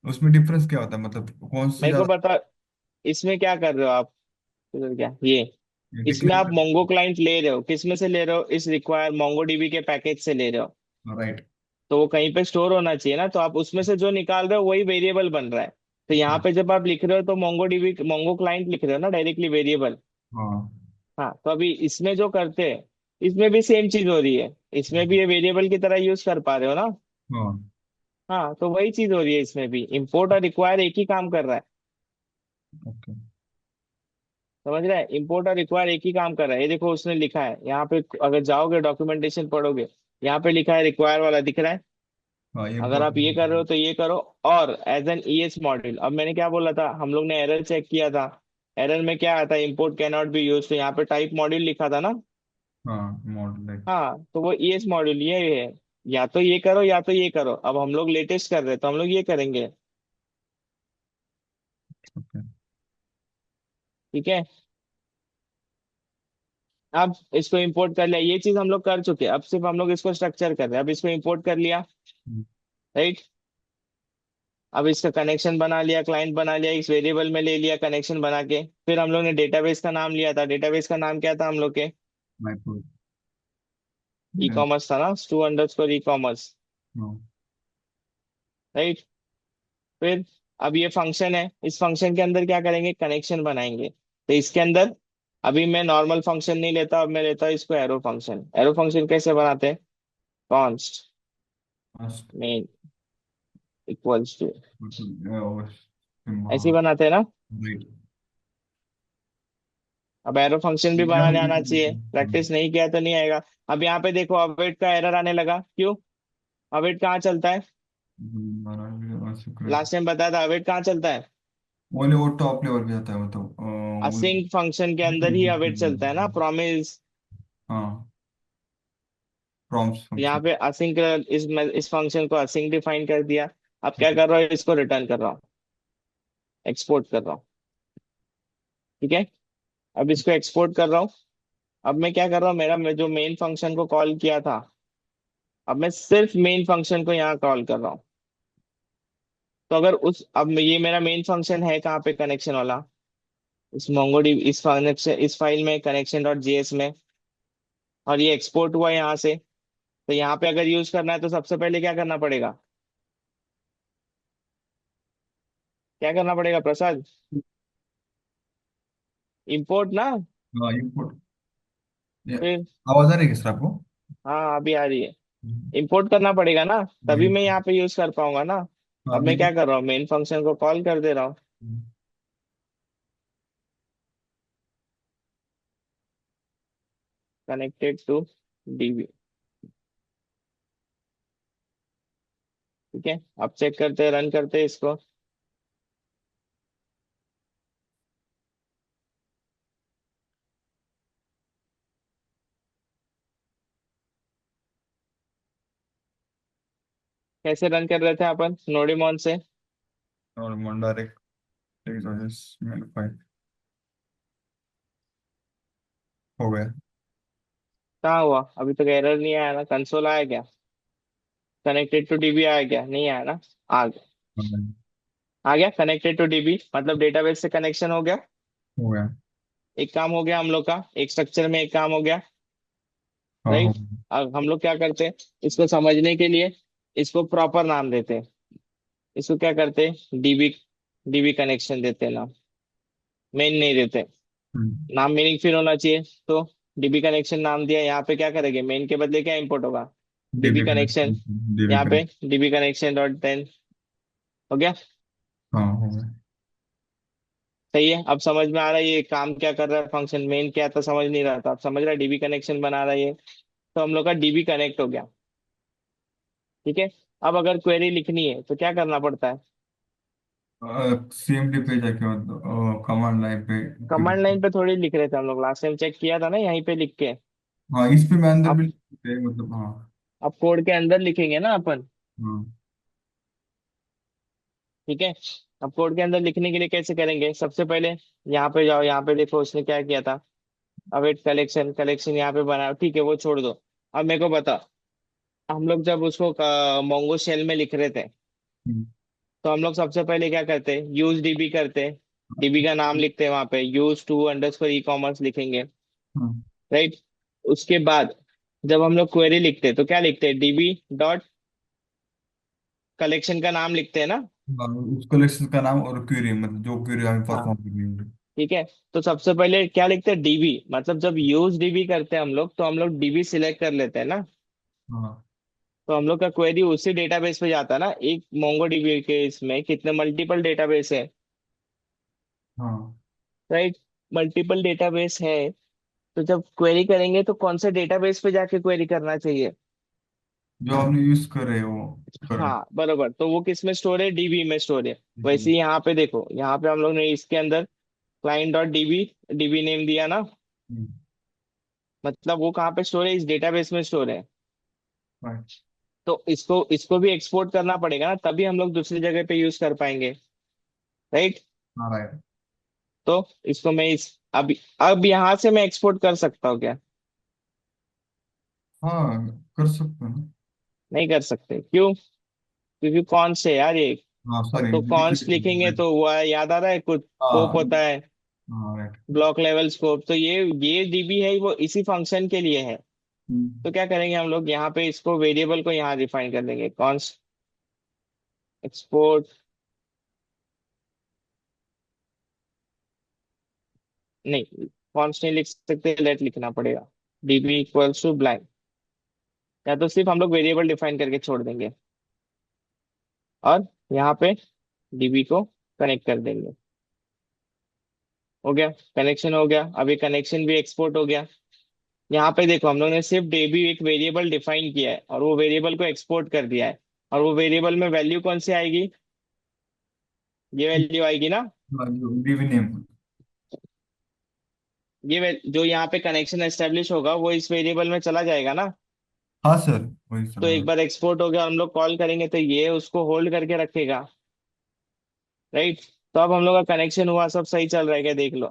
उसमें डिफरेंस क्या होता है, मतलब कौन से
मेरे को
ज्यादा
बता, इसमें क्या कर रहे हो आप, इधर क्या ये, इसमें
डिक्लेयर
आप
कर?
मोंगो क्लाइंट ले रहे हो, किस में से ले रहे हो, इस रिक्वायर मोंगो डीबी के पैकेज से ले रहे हो,
राइट।
तो वो कहीं पे स्टोर होना चाहिए ना। तो आप उसमें से जो निकाल रहे हो वही वेरिएबल बन रहा है। तो यहाँ पे जब आप लिख रहे हो तो मोंगो डीबी, मोंगो क्लाइंट लिख रहे हो ना डायरेक्टली वेरिएबल।
हाँ
हाँ, तो अभी इसमें जो करते हैं, इसमें भी सेम चीज हो रही है, इसमें भी ये वेरिएबल की तरह यूज कर पा रहे हो ना।
हाँ।
हाँ, तो वही चीज हो रही है इसमें भी, इंपोर्ट और रिक्वायर एक ही काम कर रहा है।
ओके।
समझ रहा है, इंपोर्ट और रिक्वायर एक ही काम कर रहा है। ये देखो उसने लिखा है यहाँ पे, अगर जाओगे डॉक्यूमेंटेशन पढ़ोगे, यहाँ पे लिखा है रिक्वायर वाला दिख रहा है।
हाँ ये
अगर आप ये कर रहे
प्रोसेस।
हो तो ये करो। और एज एन ईएस मॉड्यूल, अब मैंने क्या बोला था, हम लोग ने एरर चेक किया था। एरर में क्या आया था, import can not be use, तो यहाँ पे टाइप मॉड्यूल लिखा था ना।
हाँ मॉडल।
हाँ, तो वो ईएस मॉड्यूल ये है। या तो ये करो या तो ये करो, अब हम लोग लेटेस्ट कर रहे हैं तो हम लोग ये करेंगे।
ओके।
ठीक है। अब इसको इंपोर्ट कर लिया, ये चीज हम लोग कर चुके हैं, अब सिर्फ हम लोग इसको स्ट्रक्चर कर रहे हैं। अब इसको इंपोर्ट कर लिया, राइट। अब इसका कनेक्शन बना लिया, क्लाइंट बना लिया, इस वेरिएबल में ले लिया कनेक्शन बना के, फिर हम लोग ने डेटाबेस का नाम लिया था। डेटाबेस का नाम क्या था हम लोग के,
माइक्रो।
ई कॉमर्स था ना, टू अंडरस्कोर ई कॉमर्स,
हाँ।
राइट। फिर अब ये फंक्शन है, इस फंक्शन के अंदर क्या करेंगे, कनेक्शन बनाएंगे। तो इसके अंदर अभी मैं नॉर्मल फंक्शन नहीं लेता, अब मैं लेता हूँ इसको एरो फंक्शन। एरो फंक्शन कैसे बनाते हैं, const
fast.
Main equals to,
और
ऐसे ही
हाँ।
बनाते हैं ना।
राइट।
अब एरो फंक्शन भी
ये हम
बनाने आना चाहिए, प्रैक्टिस नहीं किया तो नहीं आएगा। अब यहाँ पे देखो अवेट का एरर आने लगा, क्यों। अवेट कहाँ चलता है, लास्ट टाइम बताया था, अवेट कहाँ चलता है।
ओनली वो टॉप लेवल पे जाता है मतलब
असिंक फंक्शन के अंदर ही अवेट चलता है ना, प्रॉमिस।
हाँ। प्रॉम्प्ट
यहाँ
फंक्शन।
पे असिंक, इस फंक्शन को असिंक डिफाइन कर दिया। अब क्या कर रहा हूँ, इसको रिटर्न कर रहा हूँ, एक्सपोर्ट कर रहा हूँ। ठीक है। अब इसको एक्सपोर्ट कर रहा हूँ। अब मैं क्या कर रहा हूँ, मेरा मैं जो मेन फंक्शन को कॉल किया था, अब मैं सिर्फ मेन फंक्शन को यहाँ कॉल कर रहा हूँ। तो अगर उस, अब ये मेरा मेन फंक्शन है कहाँ पे, कनेक्शन वाला, इस मोंगोडी, इस फंक्शन, इस फाइल में कनेक्शन डॉट जेएस में। और ये एक्सपोर्ट हुआ यहाँ से। तो यहाँ पे अगर यूज करना है तो सबसे पहले क्या करना पड़ेगा, क्या करना पड़ेगा प्रसाद, इंपोर्ट ना।
हाँ इनपुट।
फिर,
आवाज आ रही है किस तरह आपको?
हाँ अभी आ रही है। इंपोर्ट करना पड़ेगा ना,
हाँ
तभी मैं यहाँ पे यूज कर पाऊंगा ना।
हाँ,
अब
अभी
मैं क्या कर रहा हूँ, मेन फंक्शन को कॉल कर दे रहा हूँ, कनेक्टेड टू डीबी। ठीक है, अब चेक करते हैं, रन करते हैं इसको। कैसे रन कर रहे थे अपन, नोडिमोन से।
और डायरेक्ट फाइल हो गया।
कहाँ हुआ, अभी तक एरर नहीं आया ना, कंसोल आया क्या, कनेक्टेड टू डीबी आया क्या, नहीं आया ना। आ गया,
हाँ,
आ गया कनेक्टेड टू डीबी, मतलब डेटाबेस से कनेक्शन हो गया।
हो गया।
एक काम हो गया हम लोग का, एक स्ट्रक्चर में एक काम हो गया,
हाँ हो
राइट।
गया।
अब हम लोग क्या करते हैं, इसको समझने के लिए इसको प्रॉपर नाम देते हैं। इसको क्या करते हैं, डीबी, डीबी कनेक्शन देते हैं नाम, मेन नहीं देते। नाम मीनिंग फिर होना चाहिए। तो डीबी कनेक्शन नाम दिया, यहाँ पे क्या करेंगे, मेन के बदले क्या इंपोर्ट होगा, dB
dB
connection.
Connect. DB
यहाँ पे
connect.
DB connection dot ten हो गया।
हाँ हो गया।
सही है, अब समझ में आ रहा है ये काम क्या कर रहा है, फंक्शन मेन क्या था समझ नहीं रहा था, अब समझ रहा है, डीबी कनेक्शन बना रहा है ये। तो हम लोग का डीबी कनेक्ट हो गया। ठीक है। अब अगर क्वेरी लिखनी है तो क्या करना पड़ता है,
सीएमडी पे जाके मतलब कमांड लाइन पे क्यों?
कमांड लाइन पे थोड़ी लिख रहे थे हम लोग, लास्ट टाइम चेक किया था ना, यहीं पे लिख के।
हाँ इस पे मैं अंदर भी
अब
लिख सकते हैं, मतलब हाँ।
अब कोड के अंदर लिखेंगे ना अपन।
हाँ।
ठीक है। अब कोड के अंदर लिखने के लिए कैसे करेंगे, सबसे पहले यहाँ पे जाओ, यहाँ पे देखो उसने क्या किया था, अवेट कलेक्शन, कलेक्शन यहाँ पे बनाया, ठीक है वो छोड़ दो। अब मेरे को बता, हम लोग जब उसको मोंगो शेल में लिख रहे थे,
हम्म,
तो हम लोग सबसे पहले क्या करते हैं, यूज डीबी करते हैं। डीबी का नाम लिखते हैं, वहां पे use two underscore e commerce लिखेंगे,
हाँ।
राइट। उसके बाद जब हम लोग क्वेरी लिखते हैं तो क्या लिखते हैं, डीबी डॉट कलेक्शन का नाम लिखते हैं ना।
हाँ, उस कलेक्शन का नाम और क्वेरी मतलब जो क्वेरी हमें
हाँ,
परफॉर्म करनी होगी।
ठीक है। तो सबसे पहले क्या लिखते हैं, डीबी, मतलब जब यूज डीबी करते हैं हम लोग, तो हम लोग डीबी सिलेक्ट कर लेते हैं ना।
हाँ
तो हम लोग का क्वेरी उसी डेटाबेस पे जाता है ना। एक मोंगो डीबी के इसमें कितने मल्टीपल डेटाबेस है,
हाँ।
राइट। मल्टीपल डेटाबेस है। तो जब क्वेरी करेंगे तो कौन से डेटाबेस पे जाके क्वेरी करना चाहिए।
जो आपने यूज करे वो कर।
हाँ बरोबर, तो वो किस में स्टोर है, डीबी में स्टोर है। वैसे
हम्म।
ही यहाँ पे देखो, यहाँ पे हम लोग ने इसके अंदर client dot dB, dB name दिया ना। मतलब वो कहाँ पे स्टोर है, इस डेटाबेस में स्टोर है।
राइट।
तो इसको इसको भी एक्सपोर्ट करना पड़ेगा ना, तभी हम लोग दूसरी जगह पे यूज कर पाएंगे, राइट।
हाँ राइट।
तो इसको मैं इस अब यहाँ से मैं एक्सपोर्ट कर सकता हूँ क्या।
हाँ कर सकते हैं ना।
नहीं कर सकते, क्यों। क्योंकि कौन से यार ये।
हाँ
अब
सॉरी
तो कॉन्स
लिक्विड।
लिखेंगे तो वो याद आ रहा है कुछ स्कोप
हाँ
होता है,
हाँ राइट।
Block level scope. तो ये डीबी है, वो इसी फंक्शन के लिए है।
हम्म।
तो क्या करेंगे हम लोग, यहाँ पे इसको वेरिएबल को यहाँ डिफाइन कर देंगे, कॉन्स एक्सपोर्ट। नहीं, कॉन्स नहीं लिख सकते, लेट लिखना पड़ेगा। DB equals to blank. या तो सिर्फ हम लोग वेरिएबल डिफाइन करके छोड़ देंगे, और यहाँ पे डीबी को कनेक्ट कर देंगे। हो गया, कनेक्शन हो गया। अब ये कनेक्शन भी एक्सपोर्ट हो गया। यहाँ पे देखो, हम लोग ने सिर्फ डीबी एक वेरिएबल डिफाइन किया है, और वो वेरिएबल को एक्सपोर्ट कर दिया है। और वो वेरिएबल में वैल्यू कौन सी आएगी, ये वैल्यू आएगी ना।
हाँ जो गिव नेम।
जो यहाँ पे कनेक्शन एस्टेब्लिश होगा वो इस वेरिएबल में चला जाएगा ना।
हाँ सर वही
तो
चला
एक
गया।
बार एक्सपोर्ट हो गया, हम लोग कॉल करेंगे तो ये उसको होल्ड करके रखेगा, राइट। तो अब हम लोग का कनेक्शन हुआ, सब सही चल रहा है क्या, देख लो।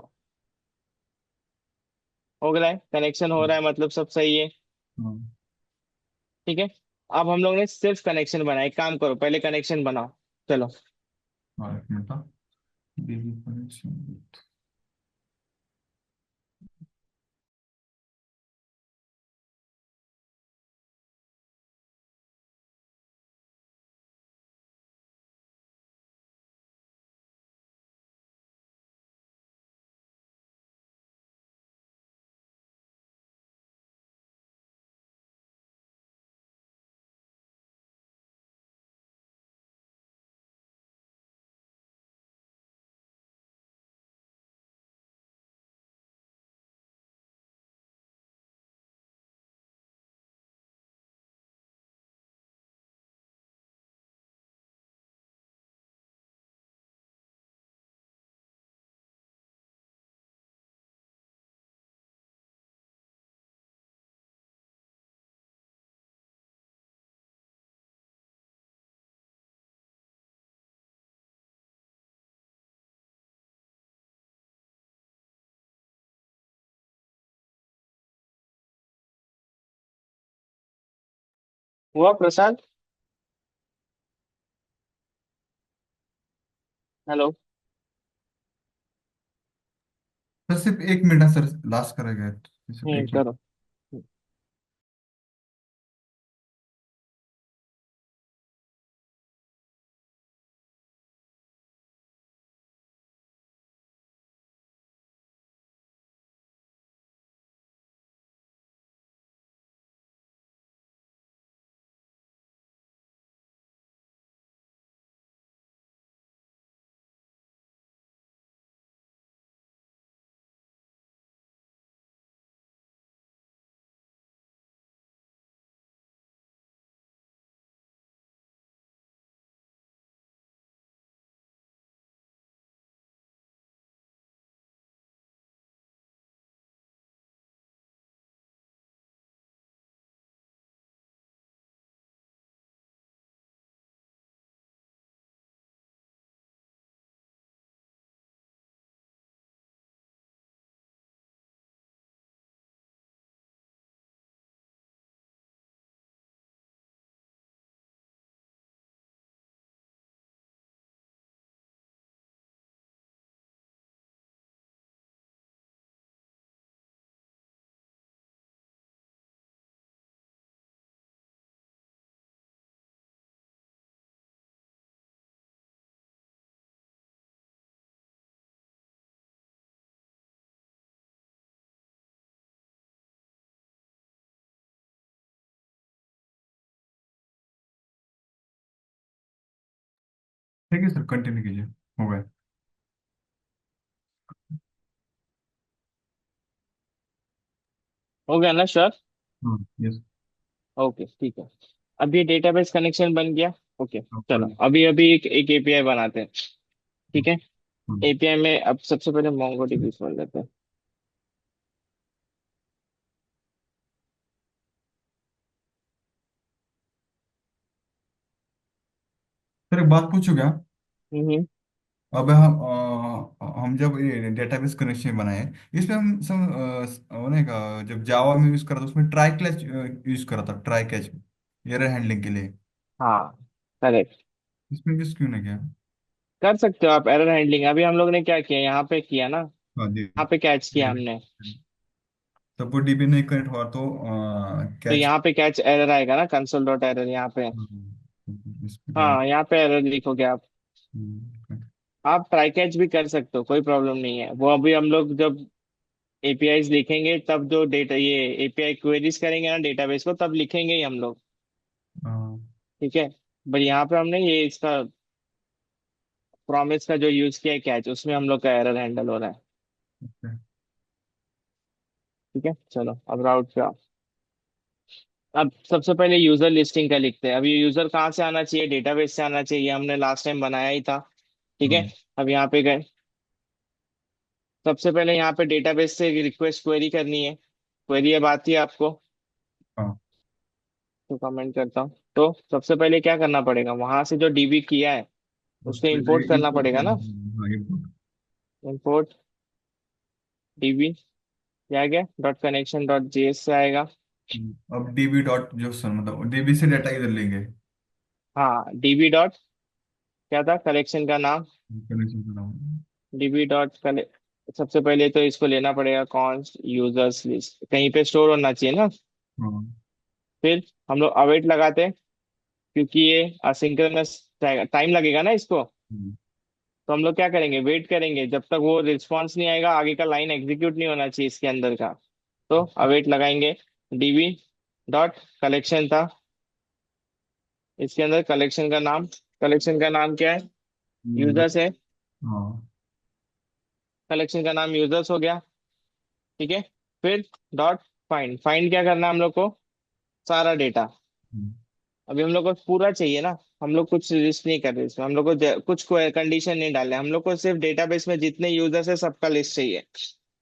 हो गया है, कनेक्शन हो रहा है, मतलब सब सही है।
हाँ
ठीक है। अब हम लोग ने सिर्फ कनेक्शन बनाया, एक काम करो, पहले कनेक्शन बनाओ। चलो।
हाँ एक मिनट। Baby connection.
हुआ प्रसाद। हेलो।
सर सिर्फ एक मिनट है सर, लास्ट करेगा सिर्फ एक मिनट।
करो।
ठीक है सर, कंटिन्यू कीजिए। हो गया।
हो गया ना सर?
हाँ, यस।
ओके ठीक है। अब ये डेटाबेस कनेक्शन बन गया। ओके।
हाँ।
चलो अभी अभी एक एपीआई बनाते हैं। ठीक है।
हाँ।
एपीआई में अब सबसे पहले मोंगोडीबी खोल लेते हैं।
सर एक बात पूछो क्या?
हम्म।
अब हम जब ये डेटाबेस कनेक्शन बनाए, इसमें हम सब होने का, जब जावा में यूज करा था उसमें ट्राई कैच यूज करा था, ट्राई कैच एरर हैंडलिंग के लिए।
हाँ करेक्ट।
इसमें यूज क्यों नहीं किया?
कर सकते हो आप एरर हैंडलिंग। अभी हम लोग ने क्या किया, यहाँ पे किया ना,
हाँ जी।
यहाँ पे कैच किया हमने।
तब वो डीबी नहीं कनेक्ट हुआ तो
तो
कैच।
यहाँ पे कैच एरर आएगा ना, कंसोल डॉट एरर यहाँ पे।
इस पे ध्यान।
हाँ यहाँ पे एरर लिखोगे आप।
हम्म।
आप ट्राई कैच भी कर सकते हो, कोई प्रॉब्लम नहीं है। वो अभी हम लोग जब एपीआईज लिखेंगे तब, जो डेटा ये एपीआई क्वेरीज करेंगे ना डेटाबेस को, तब लिखेंगे ही हम लोग।
हाँ,
ठीक है। बट यहाँ पे हमने ये इसका प्रॉमिस का जो यूज किया है कैच, उसमें हम लोग का एरर हैंडल हो रहा है।
ओके।
ठीक है चलो अब राउट पे आओ। अब सबसे पहले यूजर लिस्टिंग का लिखते हैं। अब ये यूजर कहाँ से आना चाहिए, डेटाबेस से आना चाहिए। हमने लास्ट टाइम बनाया ही था। ठीक है।
हाँ।
अब यहाँ पे गए। सबसे पहले यहाँ पे डेटाबेस से रिक्वेस्ट क्वेरी करनी है। क्वेरी अब आती है आपको?
हाँ।
तो कमेंट करता हूँ। तो सबसे पहले क्या करना पड़ेगा, वहां से जो डीबी किया है
बस
उसको
पहले
इंपोर्ट करना
इम्पोर्ट
पड़ेगा
करना
ना।
है। हाँ, इम्पोर्ट।
इंपोर्ट डीबी, क्या आ गया, डॉट कनेक्शन डॉट जेएस से आएगा।
अब डीबी डॉट जो सर, मतलब डीबी से डाटा इधर लेंगे।
हाँ डीबी डॉट, क्या था कलेक्शन का नाम,
कनेक्शन का नाम।
डीबी डॉट कले। सबसे पहले तो इसको लेना पड़ेगा कॉन्स्ट यूजर्स लिस्ट, कहीं पे स्टोर होना चाहिए ना।
हाँ।
फिर हम लोग अवेट लगाते हैं, क्योंकि ये असिंक्रोनस टाइम लगेगा ना इसको।
हम्म।
तो हम लोग क्या करेंगे, वेट करेंगे जब तक वो रिस्पॉन्स नहीं आएगा, आगे का लाइन एग्जीक्यूट नहीं होना चाहिए इसके अंदर का। तो अवेट लगाएंगे। डीबी डॉट कलेक्शन था, इसके अंदर कलेक्शन का नाम, कलेक्शन का नाम क्या है,
यूजर।
यूजर्स है।
हाँ।
कलेक्शन का नाम यूजर्स हो गया। ठीक है। फिर डॉट फाइंड, फाइंड क्या करना है हम लोग को, सारा डेटा।
हम्म।
अभी हम लोग को पूरा चाहिए ना, हम लोग कुछ लिस्ट नहीं कर रहे इसमें, हम लोग को कुछ कंडीशन नहीं डालने, हम लोग को सिर्फ डेटाबेस में जितने यूजर्स है सबका लिस्ट चाहिए।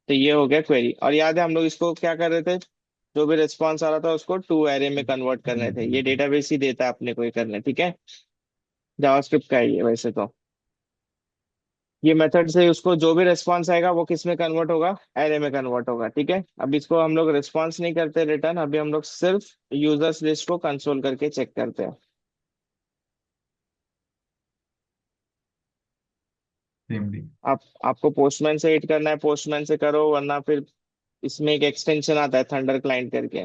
तो ये हो गया क्वेरी। और याद है हम लोग इसको क्या कर रहे थे, जो भी रिस्पॉन्स आ रहा था उसको टू एरे में कन्वर्ट कर रहे थे। ये डेटाबेस ही देता है अपने को ही करने। ठीक है। जावास्क्रिप्ट का है ये वैसे तो। ये मेथड से उसको जो भी रिस्पॉन्स आएगा वो किस में कन्वर्ट होगा, एरे में कन्वर्ट होगा। ठीक है। अब इसको हम लोग रिस्पॉन्स नहीं करते रिटर्न, अभी हम लोग सिर्फ यूजर्स लिस्ट को कंसोल करके चेक करते हैं।
सेमडी।
आप आपको पोस्टमैन से हिट करना है, पोस्टमैन से करो, वरना फिर इसमें एक एक्सटेंशन आता है थंडर क्लाइंट करके,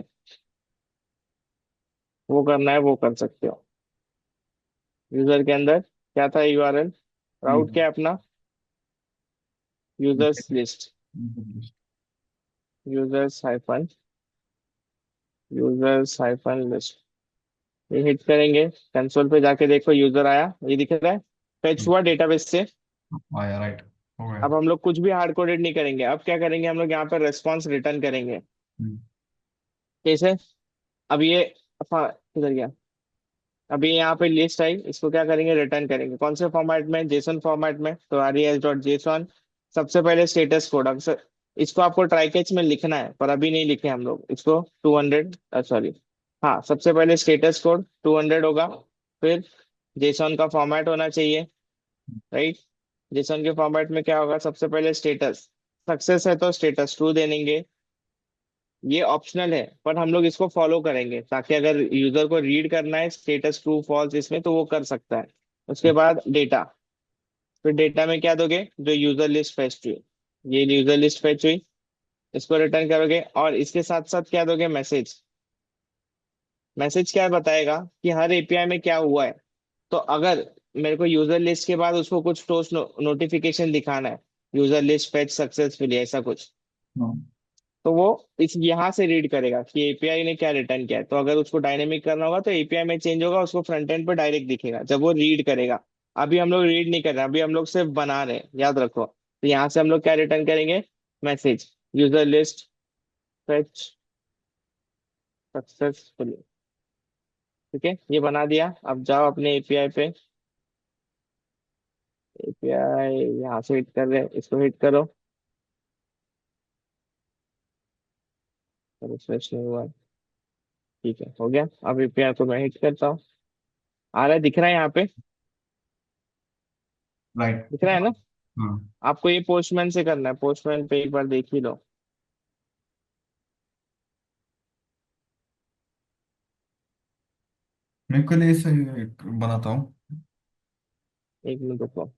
वो करना है वो कर सकते हो। यूजर के अंदर क्या था, यूआरएल, राउट क्या है अपना, users list, users hyphen, users hyphen list. ये हिट करेंगे, कंसोल पे जाके देखो यूजर आया, ये दिख रहा है, फेच हुआ डेटाबेस से।
आया, राइट। हो गया।
अब हम लोग कुछ भी हार्ड कोडेड नहीं करेंगे, अब क्या करेंगे हम लोग यहाँ पर रेस्पॉन्स रिटर्न करेंगे।
हम्म।
कैसे, अब ये किधर गया, अभी यहाँ पे लिस्ट आई, इसको क्या करेंगे, रिटर्न करेंगे। कौन से फॉर्मेट में, जेसन फॉर्मेट में। तो आरईएस डॉट जेसन। सबसे पहले स्टेटस कोड, अक्सर इसको आपको ट्राई कैच में लिखना है, पर अभी नहीं लिखे हम लोग इसको। 200, सॉरी, हाँ सबसे पहले स्टेटस कोड 200 होगा। फिर जेसन का फॉर्मेट होना चाहिए, राइट। जेसन के फॉर्मेट में क्या होगा, सबसे पहले स्टेटस, सक्सेस है तो स्टेटस ट्रू दे देंगे। ये ऑप्शनल है पर हम लोग इसको फॉलो करेंगे, ताकि अगर यूजर को रीड करना है स्टेटस ट्रू फॉल्स इसमें, तो वो कर सकता है। उसके बाद डेटा, फिर डेटा में क्या दोगे, जो यूजर लिस्ट फेच हुई, ये यूजर लिस्ट फेच हुई, इसको रिटर्न करोगे। और इसके साथ साथ क्या दोगे, मैसेज। मैसेज क्या बताएगा कि हर एपीआई में क्या हुआ है। तो अगर मेरे को यूजर लिस्ट के बाद उसको कुछ टोस्ट नोटिफिकेशन दिखाना है, यूजर लिस्ट फेच सक्सेसफुली ऐसा कुछ,
हाँ।
तो वो इस यहाँ से रीड करेगा कि एपीआई ने क्या रिटर्न किया है। तो अगर उसको डायनेमिक करना होगा तो एपीआई में चेंज होगा, उसको फ्रंट एंड पे डायरेक्ट दिखेगा जब वो रीड करेगा। अभी हम लोग रीड नहीं कर रहे हैं, अभी हम लोग सिर्फ बना रहे हैं, याद रखो। तो यहाँ से हम लोग क्या रिटर्न करेंगे? Message, user list fetch successfully. ठीक है, ये बना दिया। अब जाओ अपने एपीआई पे। एपीआई यहाँ से हिट कर रहे हैं, इसको हिट करो। रिफ्रेश नहीं हुआ। ठीक है, हो गया। अब एपीआई को मैं हिट करता हूँ। आ रहा है, दिख रहा है यहाँ पे?
राइट।
दिख रहा है ना?
हाँ,
आपको ये पोस्टमैन से करना है, पोस्टमैन पे एक बार देख ही लो।
मैं के लिए इसे बनाता हूँ।
एक मिनट रुको।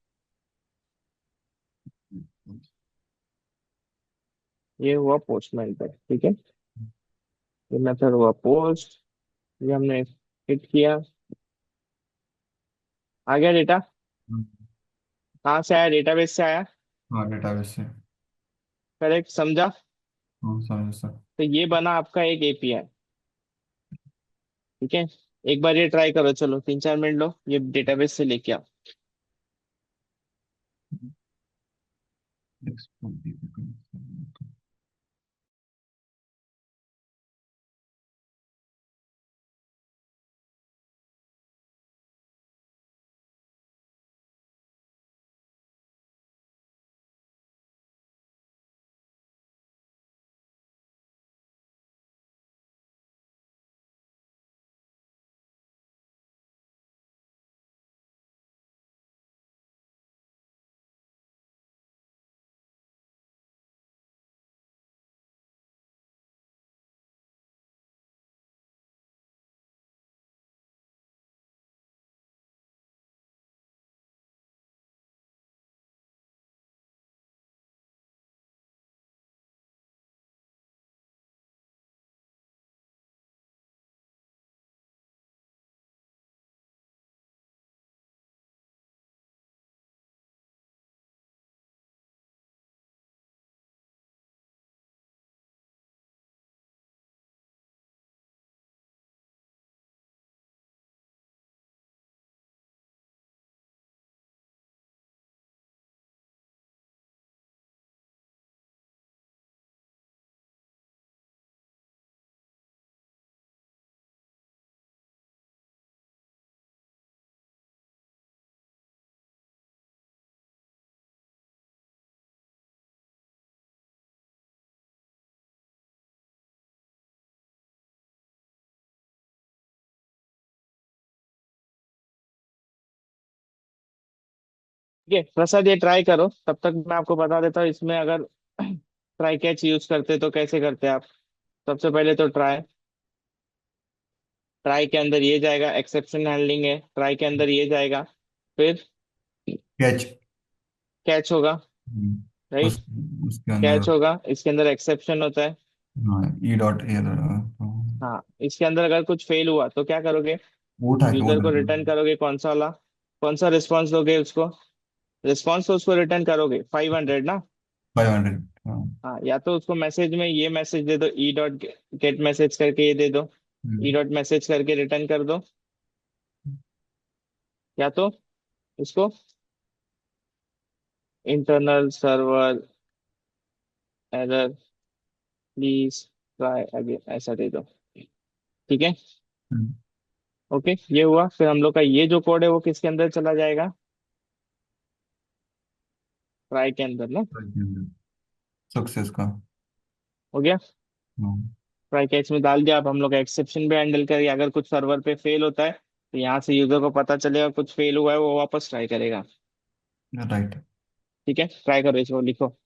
ये हुआ पोस्टमैन पे, ठीक है। ये मेथड हुआ पोस्ट। ये हमने हिट किया। आ गया डेटा। कहाँ से आया? डेटाबेस से आया।
हाँ, डेटाबेस से।
करेक्ट, समझा?
हाँ, समझ सर।
तो ये बना आपका एक एपीआई। ठीक है, एक बार ये ट्राई करो, चलो 3 4 मिनट लो, ये डेटाबेस से लेके आओ। ठीक है प्रसाद, ये ट्राई करो, तब तक मैं आपको बता देता हूँ इसमें अगर ट्राई कैच यूज करते तो कैसे करते आप। सबसे पहले तो ट्राई, ट्राई के अंदर ये जाएगा, एक्सेप्शन हैंडलिंग है, ट्राई के अंदर ये जाएगा। फिर
कैच।
कैच होगा, राइट।
उस उसके अंदर।
कैच होगा, इसके अंदर एक्सेप्शन होता है।
हाँ, ई डॉट एरर।
हाँ, इसके अंदर अगर कुछ फेल हुआ तो क्या करोगे?
उठा के
यूजर को
उधर।
रिटर्न करोगे, कौन सा वाला? कौन सा रिस्पॉन्स दोगे उसको? रिस्पॉन्स तो उसको रिटर्न करोगे 500 ना।
500। हाँ।
हाँ, या तो उसको मैसेज में ये मैसेज दे दो, ई डॉट गेट मैसेज करके ये दे दो। ई
हम्म।
डॉट मैसेज करके रिटर्न कर दो। या तो उसको internal server error please try again ऐसा दे दो। ठीक है।
हम्म।
ओके, ये हुआ। फिर हम लोग का ये जो कोड है वो किसके अंदर चला जाएगा? ट्राई के अंदर ना।
सक्सेस का।
हो गया।
हाँ।
ट्राई कैच में डाल दिया। अब हम लोग एक्सेप्शन भी हैंडल करेंगे, अगर कुछ सर्वर पे फेल होता है तो यहाँ से यूजर को पता चलेगा कुछ फेल हुआ है, वो वापस ट्राई करेगा।
राइट।
ठीक है, ट्राई करो, इसको लिखो।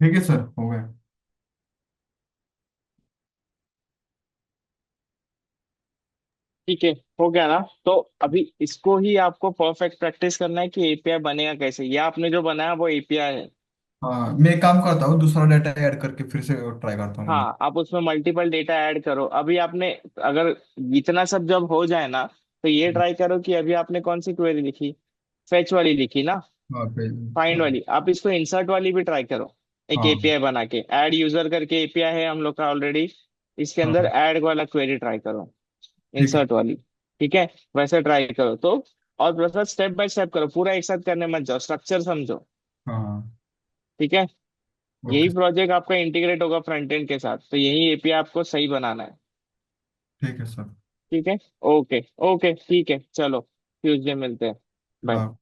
ठीक है सर, हो गया।
ठीक है, हो गया ना? तो अभी इसको ही आपको परफेक्ट प्रैक्टिस करना है कि एपीआई बनेगा कैसे। ये आपने जो बनाया वो एपीआई है।
हाँ, मैं एक काम करता हूँ, दूसरा डाटा ऐड करके फिर से ट्राई करता हूँ मैं।
हाँ, आप उसमें मल्टीपल डेटा ऐड करो। अभी आपने, अगर इतना सब जब हो जाए ना, तो ये ट्राई करो कि अभी आपने कौन सी क्वेरी लिखी, फेच वाली लिखी ना,
हाँ पे।
फाइंड
हाँ।
वाली। आप इसको इंसर्ट वाली भी ट्राई करो। एक
हाँ।
एपीआई बना के, ऐड यूजर करके एपीआई है हम लोग का ऑलरेडी, इसके अंदर
हाँ।
ऐड वाला क्वेरी ट्राई करो,
ठीक है।
इंसर्ट वाली। ठीक है, वैसे ट्राई करो तो। और प्रोसेस स्टेप बाय स्टेप करो, पूरा एक साथ करने मत जाओ, स्ट्रक्चर समझो।
हाँ।
ठीक है, यही
ओके।
प्रोजेक्ट आपका इंटीग्रेट होगा फ्रंट एंड के साथ, तो यही एपीआई आपको सही बनाना है।
ठीक है सर।
ठीक है, ओके ओके, ठीक है, चलो ट्यूसडे मिलते हैं। बाय।
हाँ।